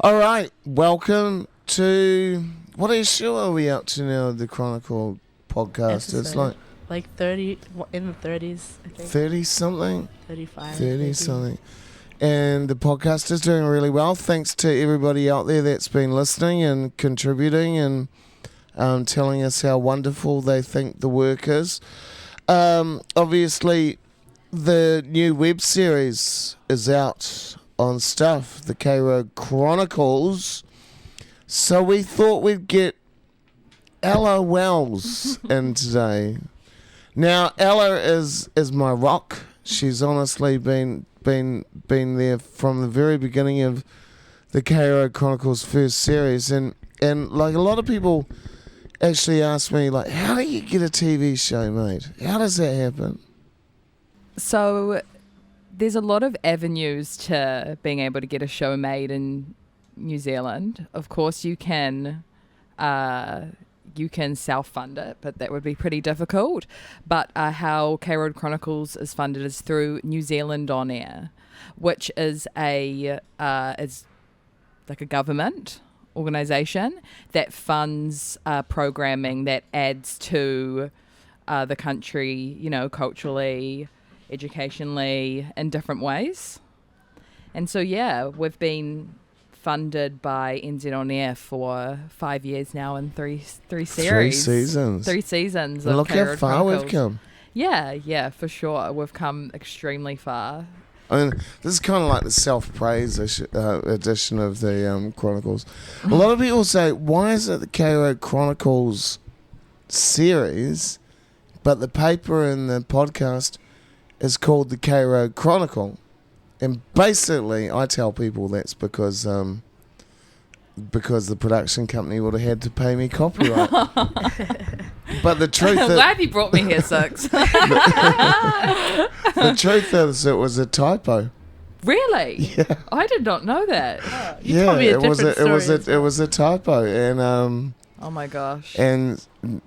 All right, welcome to what show are we up to now? The Chronicle podcast. It's like 30 in the 30s, I think. 30 something, 35, 30 maybe. something, and the podcast is doing really well. Thanks to everybody out there that's been listening and contributing and telling us how wonderful they think the work is. Obviously, the new web series is out on Stuff, the K-Road Chronicles. So we thought we'd get Ella Wells in today. Now, Ella is my rock. She's honestly been there from the very beginning of the K-Road Chronicles first series, and like a lot of people actually ask me, like, how do you get a TV show made? How does that happen? So there's a lot of avenues to being able to get a show made in New Zealand. Of course, you can self-fund it, but that would be pretty difficult. But how K-Road Chronicles is funded is through New Zealand On Air, which is is like a government organisation that funds programming that adds to the country, you know, culturally, educationally, in different ways. And so, yeah, we've been funded by NZ On Air for 5 years now and three series. 3 seasons. 3 seasons. And of look how K-Road far Chronicles. we've come. Yeah, for sure. We've come extremely far. I mean, this is kind of like the self-praise edition of the Chronicles. A lot of people say, why is it the K-Road Chronicles series, but the paper and the podcast is called the K-Road Chronicle? And basically, I tell people that's because the production company would have had to pay me copyright. But the truth is... Why have you brought me here, Six? The truth is, it was a typo. Really? Yeah. I did not know that. You told me a different story as well. It was a typo, and Oh my gosh. and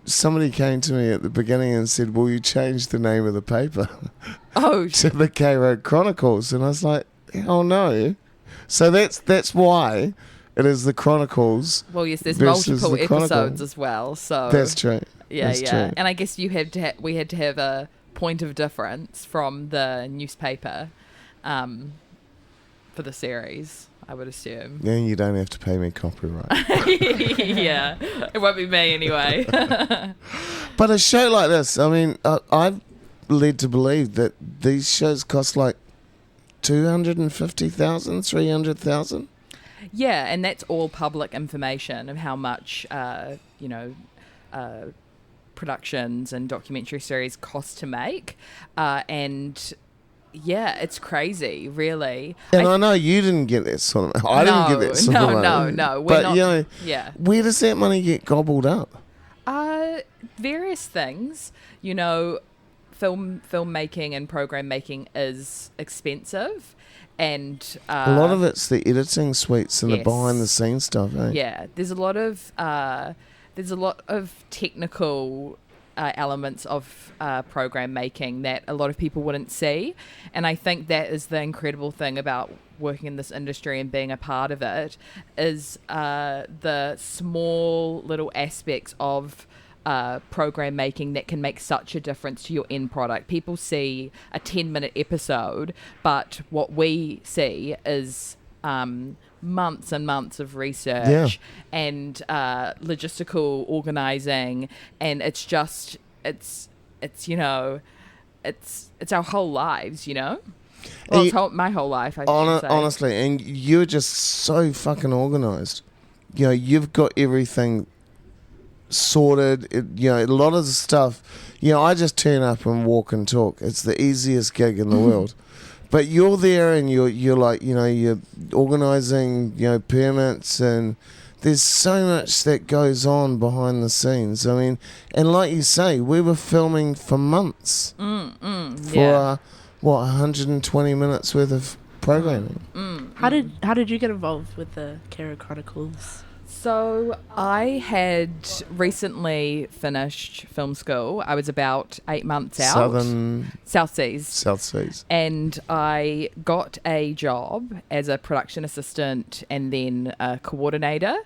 somebody came to me at the beginning and said, "Will you change the name of the paper Oh, to the K-Road Chronicles?" And I was like, "Hell no!" So that's why it is the Chronicles. well, yes, there's versus multiple the Chronicle. episodes as well. So That's true. yeah. That's true. And I guess we had to have a point of difference from the newspaper for the series, I would assume. Then you don't have to pay me copyright. Yeah, it won't be me anyway. But a show like this, I mean, I've led to believe that these shows cost like 250,000, 300,000. Yeah, and that's all public information of how much, productions and documentary series cost to make. And yeah, it's crazy, really. And I know you didn't get that sort of... I didn't get that sort of money. No. We're But, not, you know, yeah. where does that money get gobbled up? Various things. You know, filmmaking and program making is expensive. And A lot of it's the editing suites and the yes. behind-the-scenes stuff, eh? yeah, there's a lot of technical elements of program making that a lot of people wouldn't see, and I think that is the incredible thing about working in this industry and being a part of it is the small little aspects of program making that can make such a difference to your end product. People see a 10-minute episode, but what we see is months and months of research and logistical organizing, and it's you know, it's our whole lives, you know. Well, it's my whole life, I should say. Honestly, and you're just so fucking organized. You know, you've got everything sorted. You know, a lot of the stuff, you know, I just turn up and walk and talk. It's the easiest gig in the world. But you're there and you're like, you know, you're organising, you know, permits, and there's so much that goes on behind the scenes. I mean, and like you say, we were filming for months for 120 minutes worth of programming. How did you get involved with the K-Road Chronicles? So I had recently finished film school. I was about 8 months out. South Seas. And I got a job as a production assistant and then a coordinator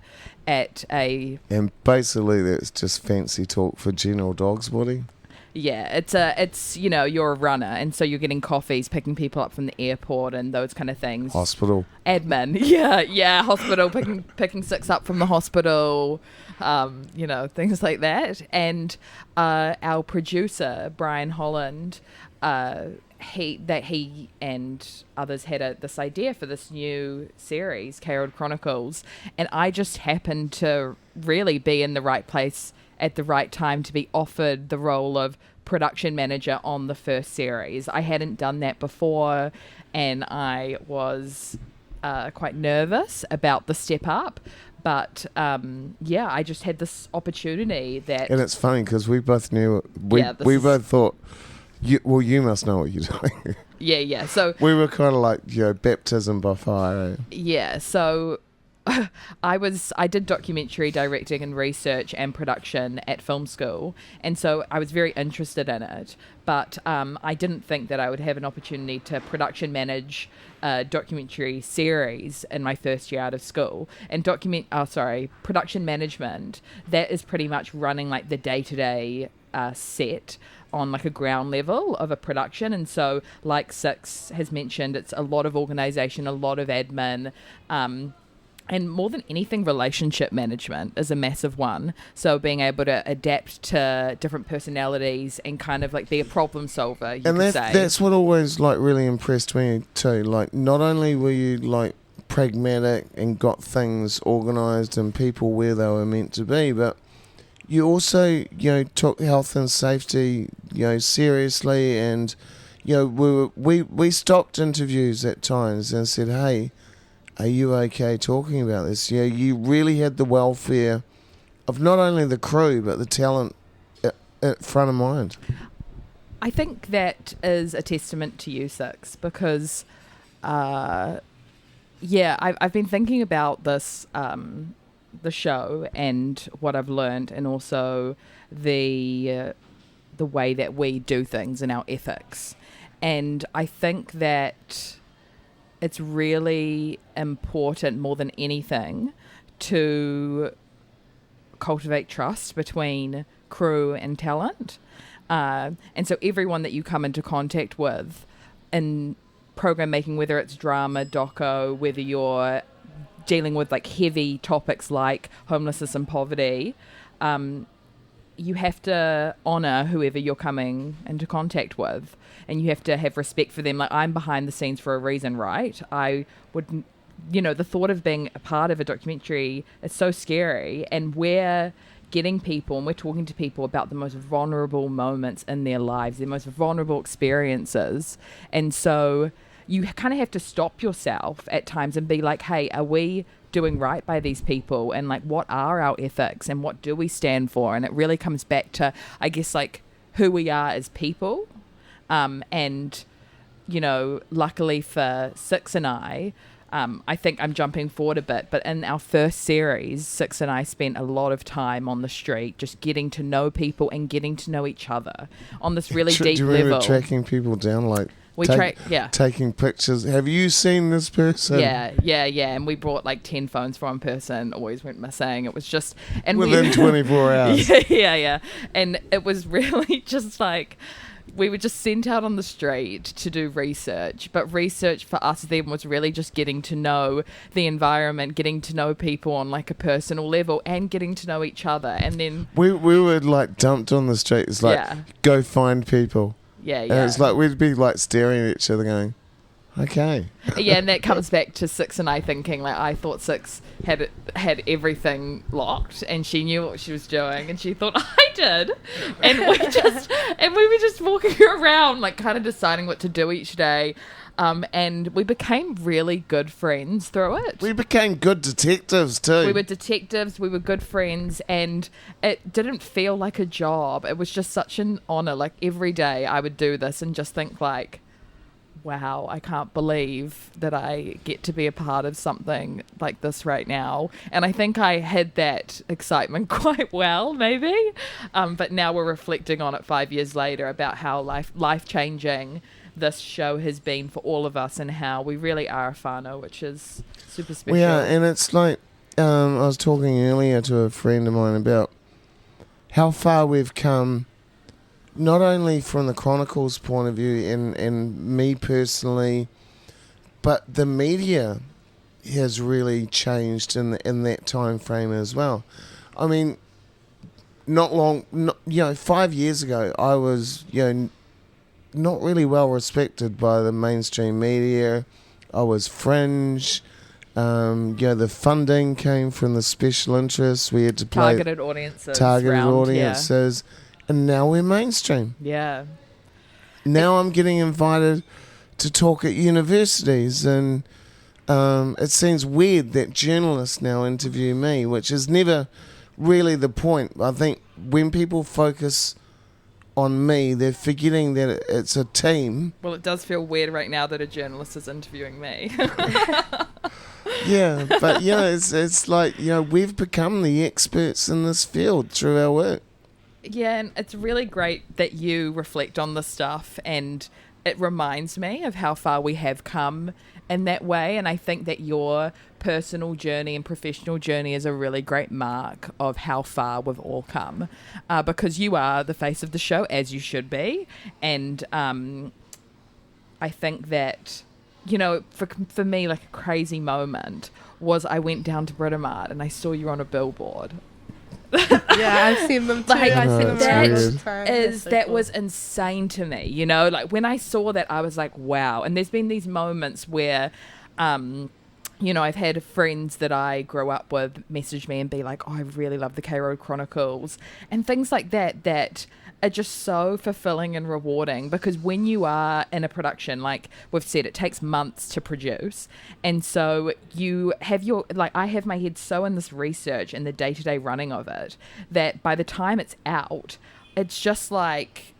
at a... And basically that's just fancy talk for General Dog's Body. Yeah, it's you're a runner, and so you're getting coffees, picking people up from the airport, and those kind of things. Hospital. Admin, yeah, hospital, picking six up from the hospital, things like that. And our producer Brian Holland, he and others had this idea for this new series, Chronicles, and I just happened to really be in the right place at the right time to be offered the role of production manager on the first series. I hadn't done that before, and I was quite nervous about the step up. But I just had this opportunity that... And it's funny because we both knew... We both thought, you must know what you're doing. Yeah. So we were kind of like, baptism by fire. Yeah, so... I did documentary directing and research and production at film school, and so I was very interested in it, but I didn't think that I would have an opportunity to production manage a documentary series in my first year out of school. And production management, that is pretty much running like the day-to-day set on like a ground level of a production. And so, like Six has mentioned, it's a lot of organization, a lot of admin, and more than anything, relationship management is a massive one. So being able to adapt to different personalities and kind of like be a problem solver, you could say. That's what always like really impressed me too. Like not only were you like pragmatic and got things organised and people where they were meant to be, but you also, took health and safety, seriously, and we stopped interviews at times and said, hey, are you okay talking about this? You really had the welfare of not only the crew, but the talent at front of mind. I think that is a testament to you, Six, because, I've been thinking about this, the show and what I've learned, and also the way that we do things and our ethics. And I think that it's really important more than anything to cultivate trust between crew and talent. And so everyone that you come into contact with in program making, whether it's drama, doco, whether you're dealing with like heavy topics like homelessness and poverty, you have to honour whoever you're coming into contact with, and you have to have respect for them. Like, I'm behind the scenes for a reason, right? I wouldn't, the thought of being a part of a documentary is so scary, and we're getting people and we're talking to people about the most vulnerable moments in their lives, their most vulnerable experiences. And so you kind of have to stop yourself at times and be like, hey, are we doing right by these people? And like, what are our ethics and what do we stand for? And it really comes back to, I guess, like who we are as people. And, luckily for Six and I think I'm jumping forward a bit, but in our first series, Six and I spent a lot of time on the street, just getting to know people and getting to know each other on this really deep do you level. remember tracking people down, like taking pictures? Have you seen this person? Yeah. And we brought like 10 phones for one person, always went missing. It was just... and within 24 hours. Yeah. And it was really just like... we were just sent out on the street to do research, but research for us then was really just getting to know the environment, getting to know people on like a personal level, and getting to know each other. And then we were like dumped on the street. It's like, go find people. Yeah. And it's like we'd be like staring at each other going, okay. Yeah, and that comes back to Six and I thinking, like, I thought Six had everything locked and she knew what she was doing, and she thought I did. And we were just walking around, like, kind of deciding what to do each day. And we became really good friends through it. We became good detectives too. We were detectives, we were good friends, and it didn't feel like a job. It was just such an honour. Like, every day I would do this and just think, like, wow, I can't believe that I get to be a part of something like this right now. And I think I had that excitement quite well, maybe. But now we're reflecting on it 5 years later about how life-changing this show has been for all of us and how we really are a whānau, which is super special. Well, yeah, and it's like, I was talking earlier to a friend of mine about how far we've come, not only from the Chronicle's point of view and me personally, but the media has really changed in that time frame as well. I mean, 5 years ago, I was, not really well respected by the mainstream media. I was fringe. The funding came from the special interests. We had to play targeted audiences. And now we're mainstream. Yeah. Now I'm getting invited to talk at universities, and it seems weird that journalists now interview me, which is never really the point. I think when people focus on me, they're forgetting that it's a team. Well, it does feel weird right now that a journalist is interviewing me. Yeah, but it's like, we've become the experts in this field through our work. Yeah, and it's really great that you reflect on this stuff, and it reminds me of how far we have come in that way. And I think that your personal journey and professional journey is a really great mark of how far we've all come, because you are the face of the show, as you should be. And I think that, for me, like a crazy moment was I went down to Britomart and I saw you on a billboard. Yeah, I've seen them too. Like, I've seen them all the time. That was insane to me. Like when I saw that, I was like, wow. And there's been these moments where, I've had friends that I grew up with message me and be like, oh, I really love the K-Road Chronicles and things like that are just so fulfilling and rewarding, because when you are in a production, like we've said, it takes months to produce. And so you have I have my head so in this research and the day-to-day running of it that by the time it's out, it's just like,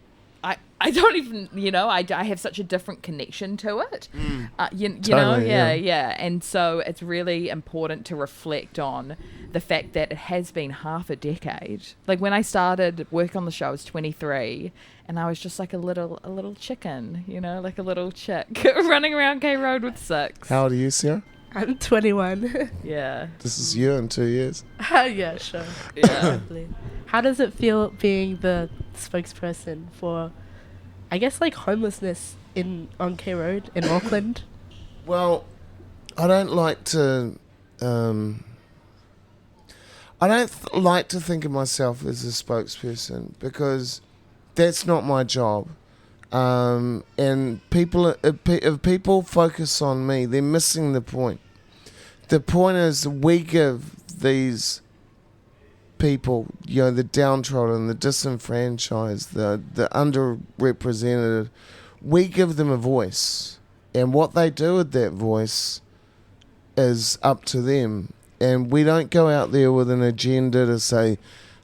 I don't even, I have such a different connection to it. Totally, yeah. And so it's really important to reflect on the fact that it has been half a decade. Like when I started work on the show, I was 23, and I was just like a little chicken, like a little chick running around K Road with 6. How old are you, Sarah? I'm 21. Yeah. This is you in 2 years. Yeah, sure. Yeah. How does it feel being the spokesperson for, I guess, like homelessness on K Road in Auckland? Well, I don't like to. I don't like to think of myself as a spokesperson, because that's not my job. And if people focus on me, they're missing the point. The point is we give these people, the downtrodden, the disenfranchised, the underrepresented, we give them a voice. And what they do with that voice is up to them. And we don't go out there with an agenda to say,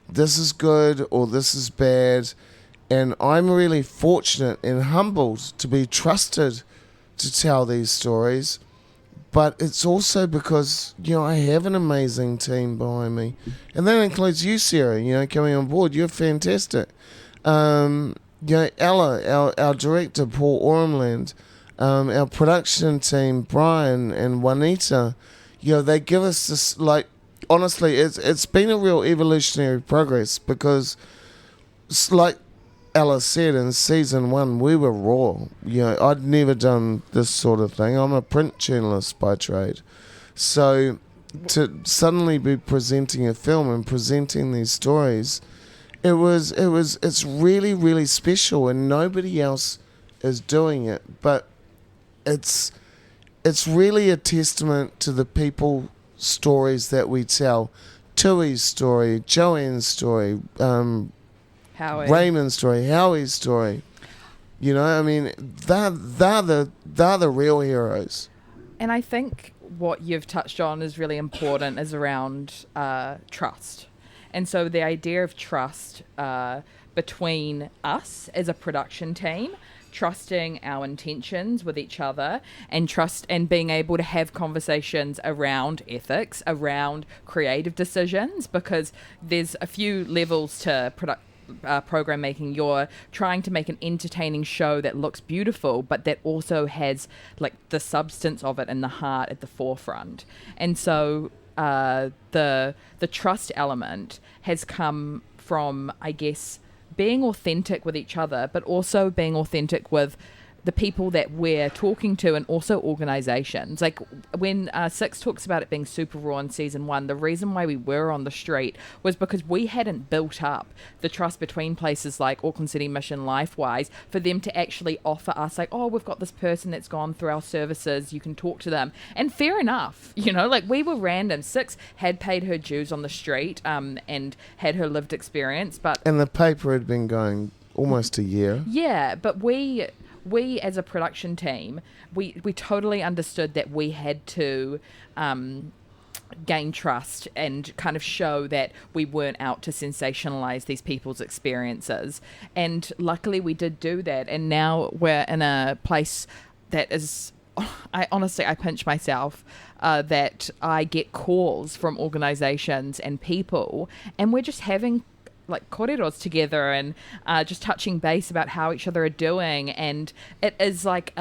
this is good or this is bad. And I'm really fortunate and humbled to be trusted to tell these stories. But it's also because, I have an amazing team behind me. And that includes you, Sarah, coming on board. You're fantastic. Ella, our director, Paul Ormland, our production team, Brian and Juanita, they give us this, like, honestly, it's been a real evolutionary progress, because, like Ella said, in season 1, we were raw. I'd never done this sort of thing. I'm a print journalist by trade. So to suddenly be presenting a film and presenting these stories, it's really, really special, and nobody else is doing it. But it's really a testament to the people stories that we tell. Tui's story, Joanne's story, Howie. Raymond's story, Howie's story. They're the real heroes. And I think what you've touched on is really important, is around trust. And so the idea of trust between us as a production team, trusting our intentions with each other, and being able to have conversations around ethics, around creative decisions, because there's a few levels to program making. You're trying to make an entertaining show that looks beautiful, but that also has like the substance of it and the heart at the forefront. And so the trust element has come from, I guess, being authentic with each other, but also being authentic with the people that we're talking to, and also organizations. Like when Six talks about it being super raw in season 1, the reason why we were on the street was because we hadn't built up the trust between places like Auckland City Mission, Lifewise, for them to actually offer us like, oh, we've got this person that's gone through our services, you can talk to them. And fair enough, you know, like we were random. Six had paid her dues on the street and had her lived experience, but... And the paper had been going almost a year. Yeah, but we as a production team, we totally understood that we had to gain trust and kind of show that we weren't out to sensationalize these people's experiences. And luckily we did do that. And now we're in a place that is, I pinch myself that I get calls from organizations and people, and we're just having like corridors together and just touching base about how each other are doing. And it is like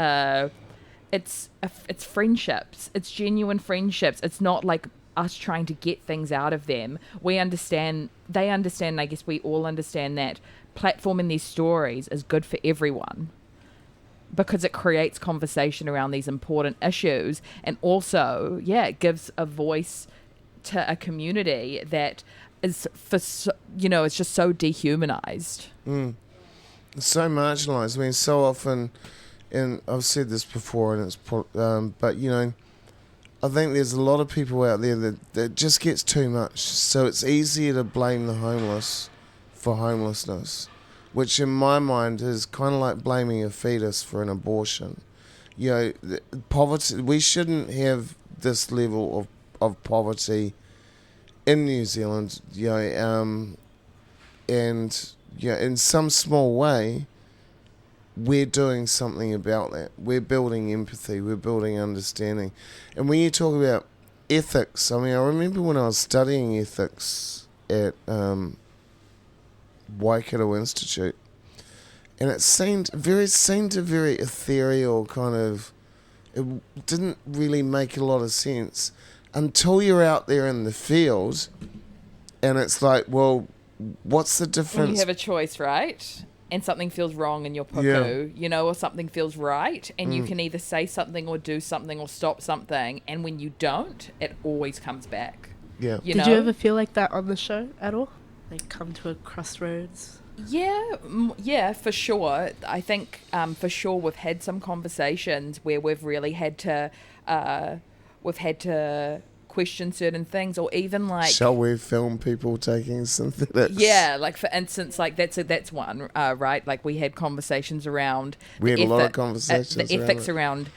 it's friendships, it's genuine friendships. It's not like us trying to get things out of them. They understand, I guess we all understand that platforming these stories is good for everyone, because it creates conversation around these important issues, and also it gives a voice to a community that is, for it's just so dehumanized. It's so marginalized. I mean, so often, and I've said this before, and it's but I think there's a lot of people out there that just gets too much. So it's easier to blame the homeless for homelessness, which in my mind is kind of like blaming a fetus for an abortion. Poverty. We shouldn't have this level of poverty in New Zealand, and in some small way, we're doing something about that. We're building empathy, we're building understanding. And when you talk about ethics, I mean, I remember when I was studying ethics at Waikato Institute, and it seemed a very ethereal kind of, it didn't really make a lot of sense until you're out there in the field, and it's like, well, what's the difference? When you have a choice, right? And something feels wrong in your puku, or something feels right, and you can either say something or do something or stop something, and when you don't, it always comes back. Yeah. Did you ever feel like that on the show at all? Like come to a crossroads? Yeah, for sure. I think for sure we've had some conversations where we've really had to question certain things, or even like, shall we film people taking synthetics? Yeah, like for instance, like that's one, right? Like we had conversations around. We had a lot of conversations. The ethics around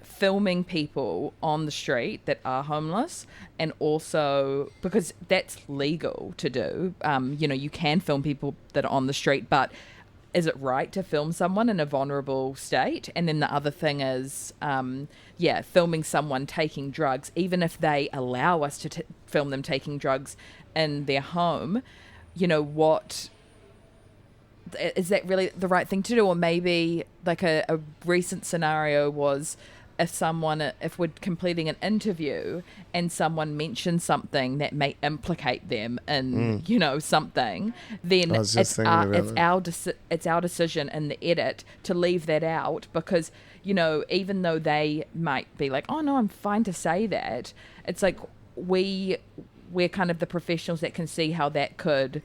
filming people on the street that are homeless, and also because that's legal to do. You can film people that are on the street, but is it right to film someone in a vulnerable state? And then the other thing is, filming someone taking drugs, even if they allow us to film them taking drugs in their home, what is that really the right thing to do? Or maybe like a recent scenario was, if we're completing an interview and someone mentions something that may implicate them in, something, then it's our decision in the edit to leave that out, because, even though they might be like, oh no, I'm fine to say that, it's like we're kind of the professionals that can see how that could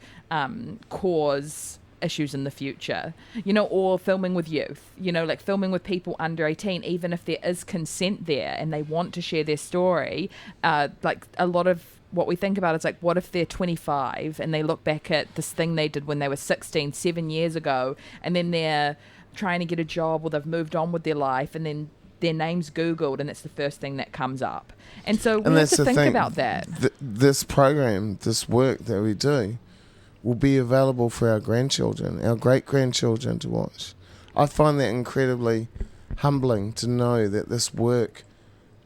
cause issues in the future, or filming with youth, like filming with people under 18, even if there is consent there and they want to share their story. Like a lot of what we think about is like, what if they're 25 and they look back at this thing they did when they were 16, 7 years ago, and then they're trying to get a job, or they've moved on with their life, and then their name's Googled and it's the first thing that comes up. And so we have to think about that. This program, this work that we do, will be available for our grandchildren, our great-grandchildren to watch. I find that incredibly humbling to know that this work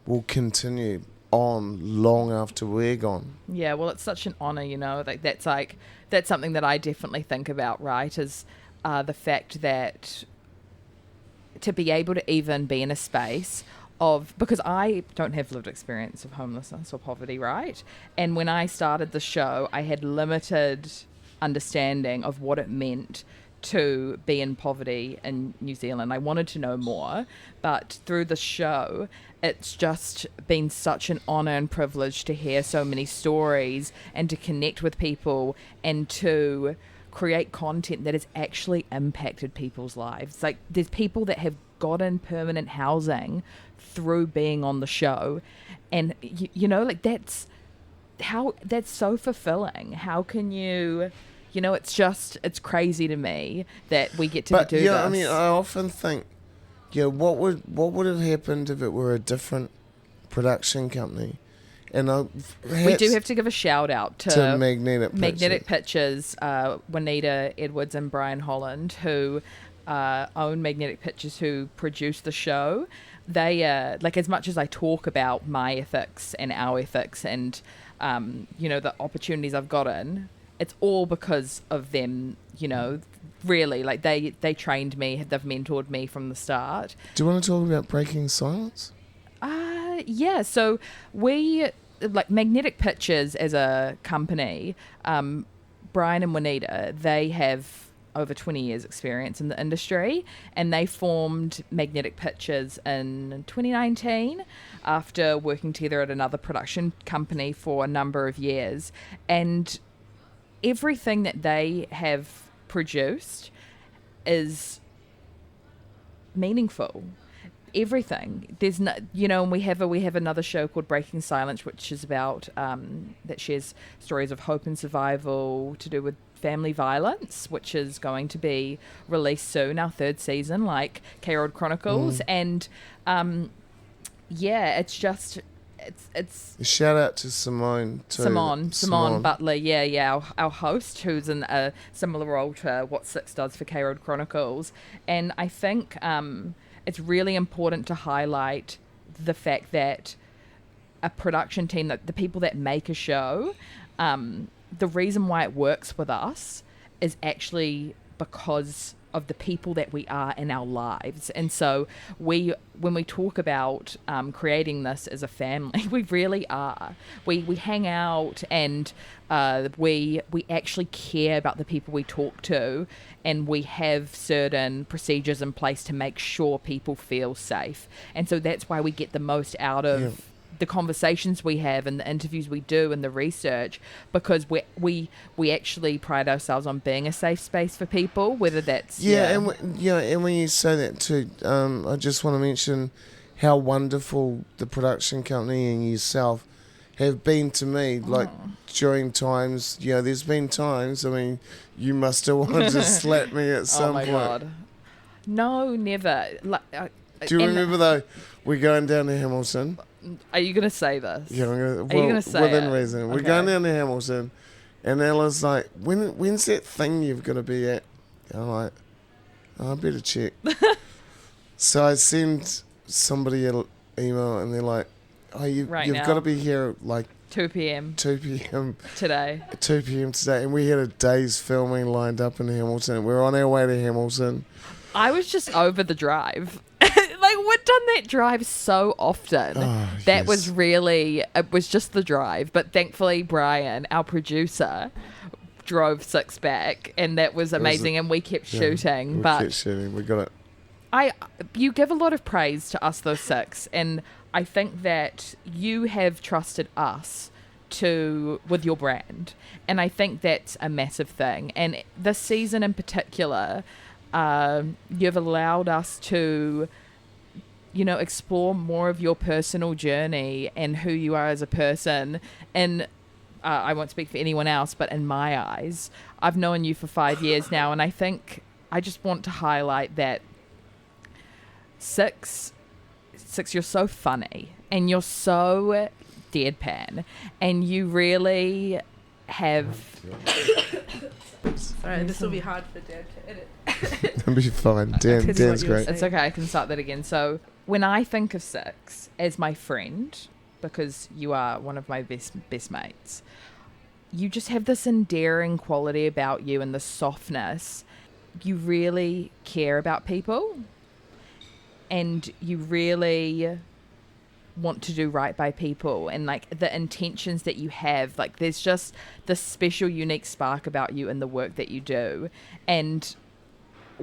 will continue on long after we're gone. Yeah, well, it's such an honor, that's something that I definitely think about, right? Is the fact that to be able to even be in a space of, because I don't have lived experience of homelessness or poverty, right? And when I started the show, I had limited understanding of what it meant to be in poverty in New Zealand. I wanted to know more, but through the show, it's just been such an honor and privilege to hear so many stories and to connect with people and to create content that has actually impacted people's lives. Like, there's people that have gotten permanent housing through being on the show, and that's so fulfilling. How can you, it's crazy to me that we get to do this. I mean, I often think, what would have happened if it were a different production company? And we do have to give a shout out to Magnetic Pictures, Juanita Edwards and Brian Holland, who own Magnetic Pictures, who produce the show. They as much as I talk about my ethics and our ethics and the opportunities I've gotten, it's all because of them. Really, like they trained me, they've mentored me from the start. Do you want to talk about Breaking Silence? Yeah. So we, Magnetic Pictures as a company, Brian and Juanita, they have over 20 years experience in the industry, and they formed Magnetic Pictures in 2019 after working together at another production company for a number of years. And everything that they have produced is meaningful. Everything. There's no, and we have another show called Breaking Silence, which is about that shares stories of hope and survival to do with family violence, which is going to be released soon, our third season, like K-Road Chronicles. And it's just it's shout out to Simone too. Simone Butler, our host, who's in a similar role to what Six does for K-Road Chronicles. And I think it's really important to highlight the fact that a production team, that the people that make a show, the reason why it works with us is actually because of the people that we are in our lives. And so when we talk about creating this as a family, we really are. We hang out, and we actually care about the people we talk to, and we have certain procedures in place to make sure people feel safe. And so that's why we get the most out of the conversations we have and the interviews we do and the research, because we actually pride ourselves on being a safe space for people, whether that's and when you say that too, I just want to mention how wonderful the production company and yourself have been to me. Like during times, there's been times, I mean, you must have wanted to slap me at some point. Oh my God. No, never. Do you remember though, we're going down to Hamilton? Are you going to say this? Yeah, are you going to say within it? reason. We're going down to Hamilton, and Ella's like, when's that thing you've got to be at? And I'm like, I better check. So I send somebody an email, and they're like, you've got to be here at like 2 p.m. 2 p.m. today. 2 p.m. today, and we had a day's filming lined up in Hamilton. We're on our way to Hamilton. I was just over the drive. We'd done that drive so often. It was just the drive. But thankfully, Brian, our producer, drove Six back, and that was amazing. And we kept shooting. We kept shooting. We got it. You give a lot of praise to us, those Six, and I think that you have trusted us with your brand, and I think that's a massive thing. And this season in particular, you've allowed us to explore more of your personal journey and who you are as a person. And I won't speak for anyone else, but in my eyes, I've known you for 5 years now, and I think I just want to highlight that Six, you're so funny, and you're so deadpan, and you really have... Sorry, this will be hard for Dad to edit. It'll be fine. Continue what Dan's you were great. saying. It's okay, I can start that again. So when I think of Six as my friend, because you are one of my best mates, you just have this endearing quality about you and the softness. You really care about people, and you really want to do right by people, and like the intentions that you have, like there's just this special unique spark about you in the work that you do, and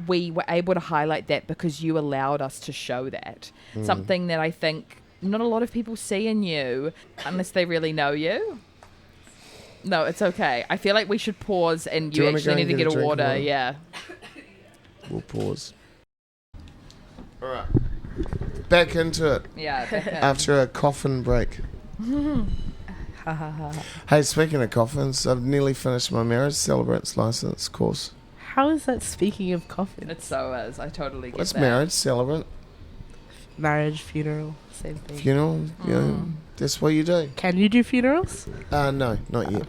we were able to highlight that because you allowed us to show that. Something that I think not a lot of people see in you unless they really know you. No, it's okay. I feel like we should pause, and Do you you wanna actually go need and to get get a a drink of water. water? Yeah. We'll pause. All right. Back into it Yeah. after a coffin break. Ha ha ha. Hey, speaking of coffins, I've nearly finished my marriage celebrants license course. How is that speaking of coffin? It so is. I totally get What's that. marriage celebrant? Marriage, funeral, same thing. Funeral? Yeah, that's what you do. Can you do funerals? No, not yet.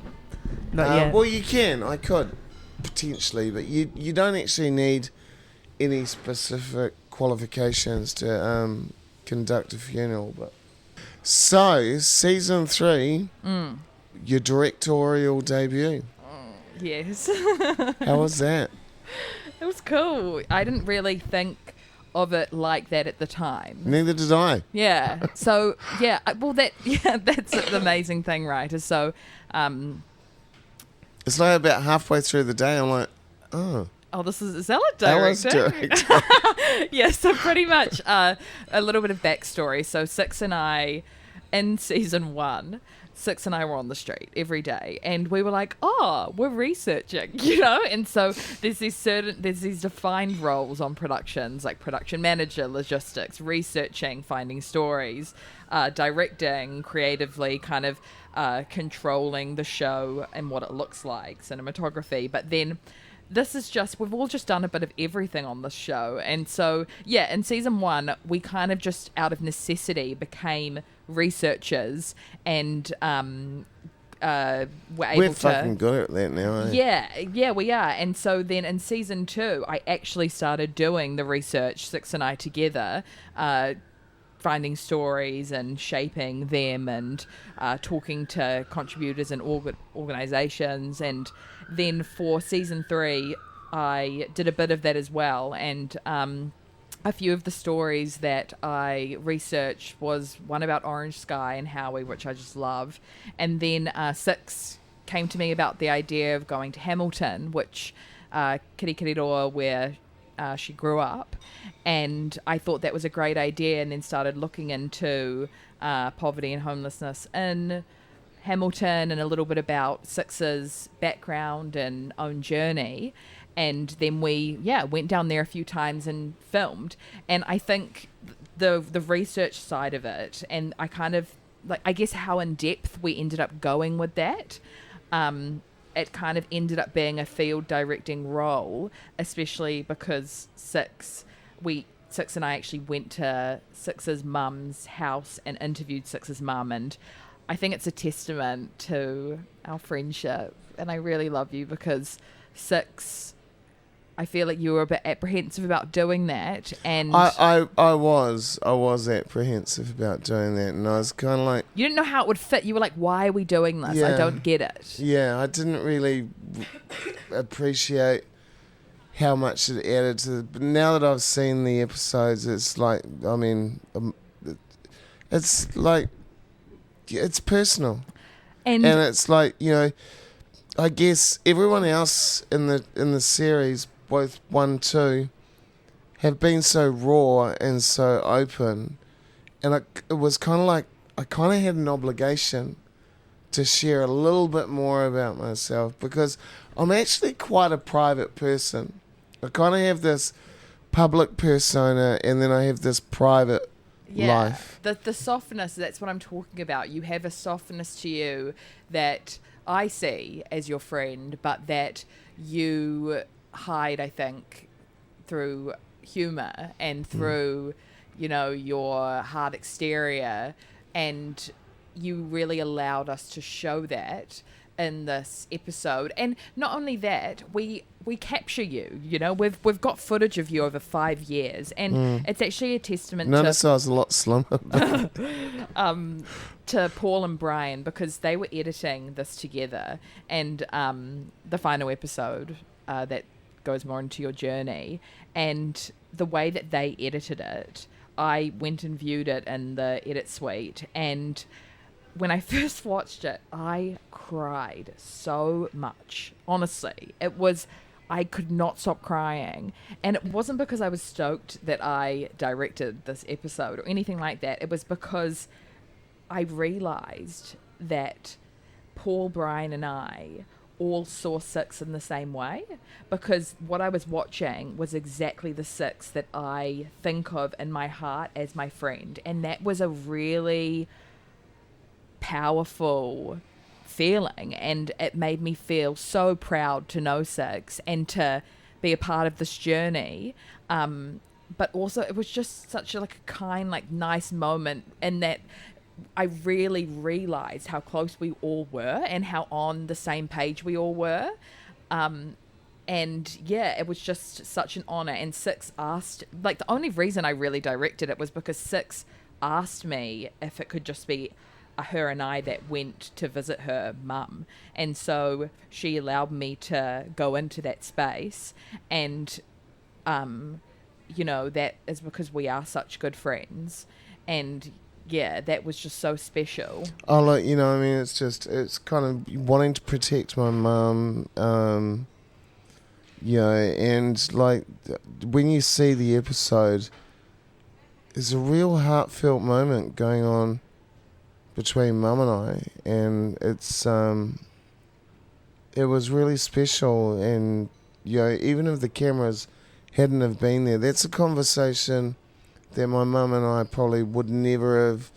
Not yet. Well, you can. I could potentially, but you don't actually need any specific qualifications to conduct a funeral. But so season 3, your directorial debut. Yes. How was that? It was cool. I didn't really think of it like that at the time. Neither did I. Yeah. So that's the amazing thing, right? Is so, It's like about halfway through the day, I'm like, oh, is Ella Ella's directing? director. Yeah. So pretty much a little bit of backstory. So Six and I, in season 1. Six and I were on the street every day, and we were like, "Oh, we're researching," And so there's these defined roles on productions, like production manager, logistics, researching, finding stories, directing, creatively, kind of controlling the show and what it looks like, cinematography. But then this is we've all just done a bit of everything on this show, and so yeah, in season 1, we kind of just out of necessity became researchers, and were able We're to. fucking good at that now, eh? Yeah, we are. And so then in season 2, I actually started doing the research, Six and I together, finding stories and shaping them, and talking to contributors and organizations. And then for season 3, I did a bit of that as well. And a few of the stories that I researched was one about Orange Sky and Howie, which I just love. And then Six came to me about the idea of going to Hamilton, which Kirikiriroa, where she grew up. And I thought that was a great idea, and then started looking into poverty and homelessness in Hamilton, and a little bit about Six's background and own journey. And then we went down there a few times and filmed. And I think the research side of it, and I kind of like, I guess how in depth we ended up going with that, it kind of ended up being a field directing role, especially because Six and I actually went to Six's mum's house and interviewed Six's mum, and I think it's a testament to our friendship. And I really love you because Six, I feel like you were a bit apprehensive about doing that, and I was apprehensive about doing that, and I was kind of like, you didn't know how it would fit. You were like, "Why are we doing this? I Yeah. don't get it." yeah, I didn't really appreciate how much it added to the, but now that I've seen the episodes, it's like, I mean, it's like, it's personal, And and it's like, I guess everyone else in the series, both 1, 2, have been so raw and so open, and it was kind of like I kind of had an obligation to share a little bit more about myself, because I'm actually quite a private person. I kind of have this public persona, and then I have this private life. The softness, that's what I'm talking about. You have a softness to you that I see as your friend, but that you hide, I think, through humor and through, your hard exterior. And you really allowed us to show that in this episode. And not only that, we capture you, you know, we've got footage of you over 5 years, and it's actually a testament Notice I was a lot slimmer. to Paul and Brian, because they were editing this together, and the final episode that goes more into your journey, and the way that they edited it, I went and viewed it in the edit suite, and when I first watched it, I cried so much. Honestly, I could not stop crying. And it wasn't because I was stoked that I directed this episode or anything like that. It was because I realized that Paul, Brian, and I all saw Six in the same way, because what I was watching was exactly the Six that I think of in my heart as my friend. And that was a really powerful feeling, and it made me feel so proud to know Six and to be a part of this journey, but also it was just such a kind, nice moment, in that I really realized how close we all were and how on the same page we all were, and yeah, it was just such an honor. And Six asked, the only reason I really directed it was because Six asked me if it could just be her and I that went to visit her mum, and so she allowed me to go into that space, and you know, that is because we are such good friends, and yeah, that was just so special. Oh, look, you know, I mean, it's kind of wanting to protect my mum, you know, and when you see the episode, there's a real heartfelt moment going on between Mum and I, and it was really special. And you know, even if the cameras hadn't have been there, that's a conversation that my mum and I probably would never have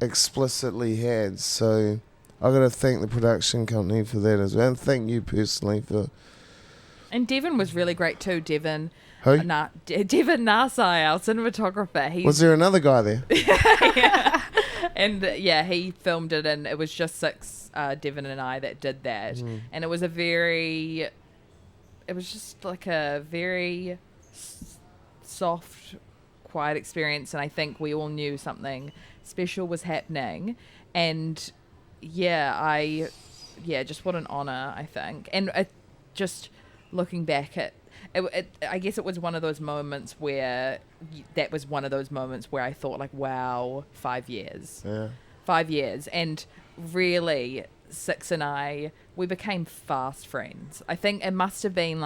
explicitly had. So I got to thank the production company for that as well, and thank you personally for. And Devon was really great too. Devon. Who? Devon Narsai, our cinematographer. Was there another guy there? Yeah. And yeah, he filmed it, and it was just Six, Devon and I, that did that. And it was a very soft, quiet experience, and I think we all knew something special was happening. And yeah, just what an honor, I think. And just looking back at it, I guess it was one of those moments where I thought, wow, 5 years. Yeah. 5 years. And really, Six and I, we became fast friends. I think it must have been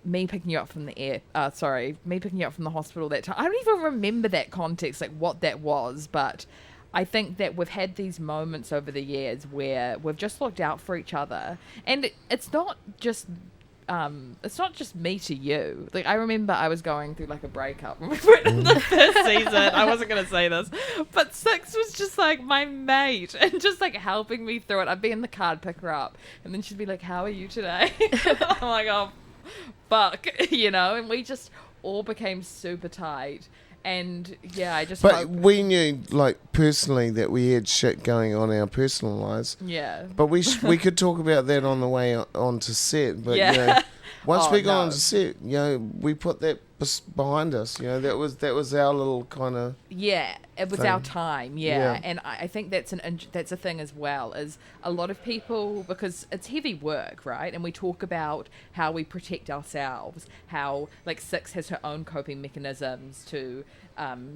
me picking you up from the hospital that time. I don't even remember that context, what that was, but I think that we've had these moments over the years where we've just looked out for each other, and it's not just me to you. I remember I was going through a breakup when we were in the first season. I wasn't going to say this, but Six was just my mate, and just helping me through it. I'd be in the car, pick her up, and then she'd be like, "How are you today?" I'm like, "Oh, fuck," you know. And we just all became super tight. And yeah, I just. But we knew, personally, that we had shit going on in our personal lives. Yeah. But we could talk about that on the way onto set. But yeah. You know, once we got onto set, you know, we put that behind us. You know, that was our little kind of. Yeah, it was thing. Our time. Yeah, and I think that's a thing as well. Is a lot of people, because it's heavy work, right? And we talk about how we protect ourselves, how Six has her own coping mechanisms to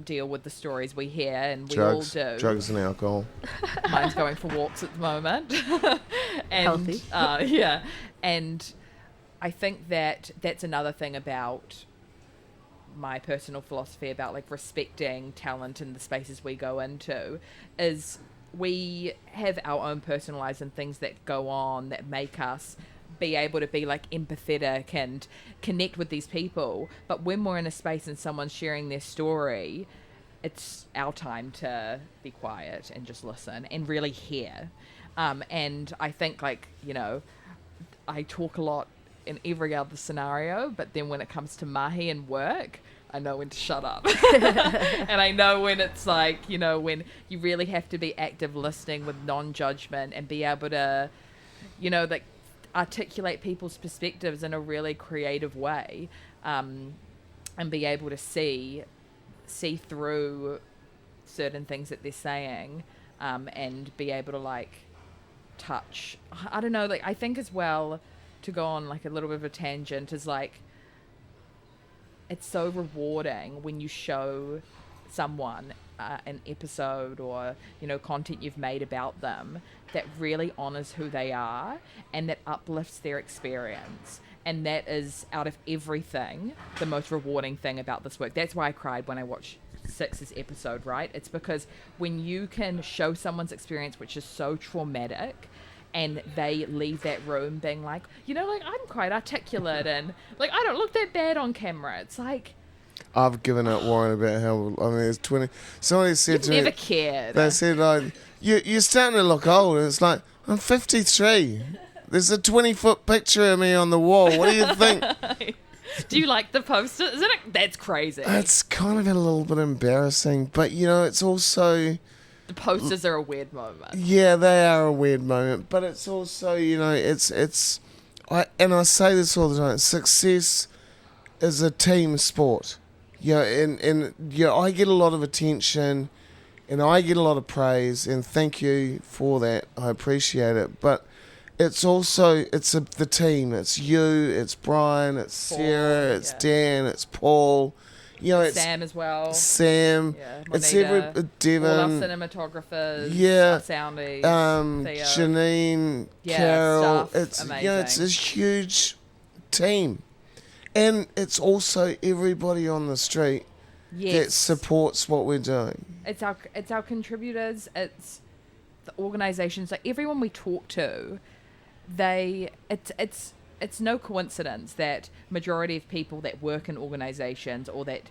deal with the stories we hear, and we all do. Drugs and alcohol. Mine's going for walks at the moment. And, healthy. Yeah, and I think that's another thing about my personal philosophy about respecting talent in the spaces we go into, is we have our own personal lives and things that go on that make us be able to be empathetic and connect with these people. But when we're in a space and someone's sharing their story, it's our time to be quiet and just listen and really hear. And I think you know, I talk a lot in every other scenario, but then when it comes to mahi and work, I know when to shut up. And I know when it's like, you know, when you really have to be active listening with non-judgment and be able to, you know, like articulate people's perspectives in a really creative way, and be able to see through certain things that they're saying, and be able to like touch. I don't know, like I think as well, to go on like a little bit of a tangent, is like it's so rewarding when you show someone an episode or, you know, content you've made about them that really honors who they are and that uplifts their experience. And that is, out of everything, the most rewarding thing about this work. That's why I cried when I watched Six's episode, right? It's because when you can show someone's experience, which is so traumatic, and they leave that room being like, you know, like, I'm quite articulate and, like, I don't look that bad on camera. It's like... I've given up worrying about how... I mean, it's 20... Somebody said to me... You've never cared. They said, like, you're starting to look old. And it's like, I'm 53. There's a 20-foot picture of me on the wall. What do you think? Do you like the poster? Isn't it? That's crazy. It's kind of a little bit embarrassing. But, you know, it's also... The posters are a weird moment. Yeah, they are a weird moment, but it's also, you know, I say this all the time. Success is a team sport. You know, and you know, I get a lot of attention, and I get a lot of praise, and thank you for that. I appreciate it. But it's also the team. It's you. It's Brian. It's Paul, Sarah. It's Dan. It's Paul. You know, it's Sam as well. Sam. Yeah, it's Monita, Devon. all our cinematographers. Yeah. Our soundies. Theo. Janine. Yeah, Carol. stuff, It's amazing. you know, it's a huge team, and it's also everybody on the street Yes. that supports what we're doing. It's our contributors. It's the organisations. Like everyone we talk to, it's no coincidence that majority of people that work in organisations or that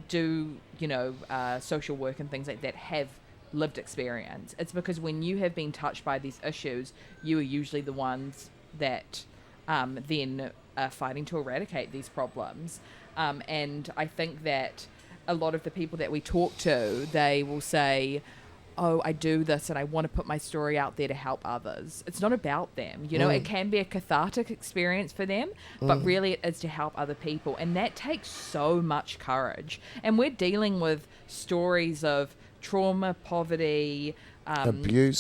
do, you know, social work and things like that have lived experience. It's because when you have been touched by these issues, you are usually the ones that then are fighting to eradicate these problems. And I think that a lot of the people that we talk to, they will say, oh, I do this and I want to put my story out there to help others. It's not about them. You know, it can be a cathartic experience for them, but really it is to help other people. And that takes so much courage. And we're dealing with stories of trauma, poverty, Abuse,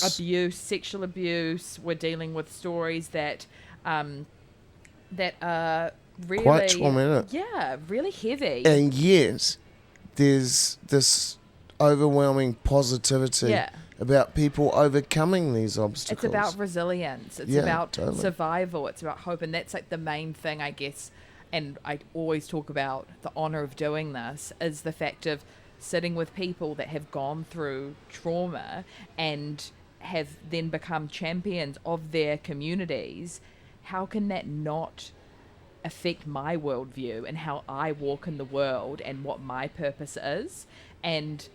sexual abuse. We're dealing with stories that are really... quite traumatic. Yeah, really heavy. And yet, there's this overwhelming positivity about people overcoming these obstacles. It's about resilience. It's about survival. It's about hope. And that's like the main thing, I guess. And I always talk about the honor of doing this is the fact of sitting with people that have gone through trauma and have then become champions of their communities. How can that not affect my worldview and how I walk in the world and what my purpose is? And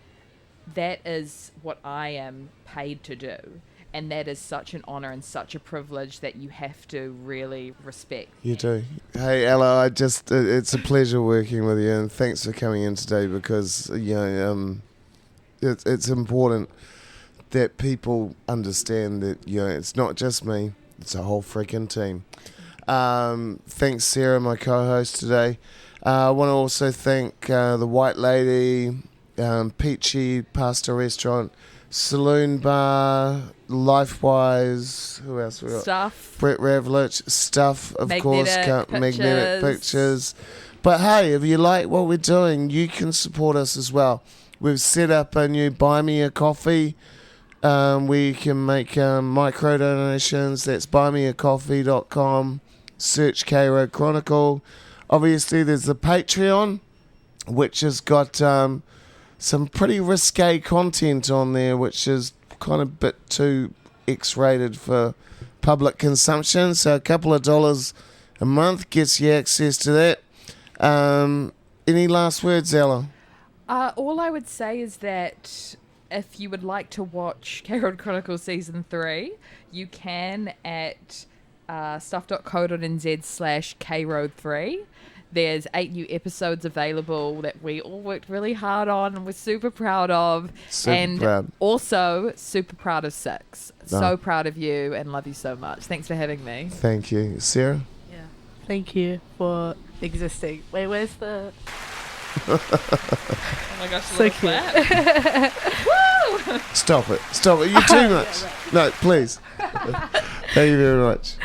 that is what I am paid to do. And that is such an honor and such a privilege that you have to really respect. You do. Hey, Ella, it's a pleasure working with you, and thanks for coming in today because, you know, it's important that people understand that, you know, it's not just me, it's a whole freaking team. Thanks, Sarah, my co-host today. I want to also thank the White Lady, Peachy Pasta Restaurant, Saloon Bar, Lifewise, who else we got? Stuff. Brett Ravlich, Stuff, of course, Magnetic Pictures. But hey, if you like what we're doing, you can support us as well. We've set up a new Buy Me a Coffee. We can make micro donations. That's buymeacoffee.com. Search K-Road Chronicle. Obviously, there's the Patreon, which has got some pretty risque content on there, which is kind of a bit too X-rated for public consumption. So a couple of dollars a month gets you access to that. Any last words, Ella? All I would say is that if you would like to watch K-Road Chronicle Season 3, you can at stuff.co.nz/KRoad3. There's 8 new episodes available that we all worked really hard on and we're super proud of. Super proud. Also super proud of 6. No. So proud of you and love you so much. Thanks for having me. Thank you. Sarah? Yeah. Thank you for existing. Wait, where's the... Oh my gosh, So cute. Woo! Stop it. Stop it. You're too much. No, please. Thank you very much.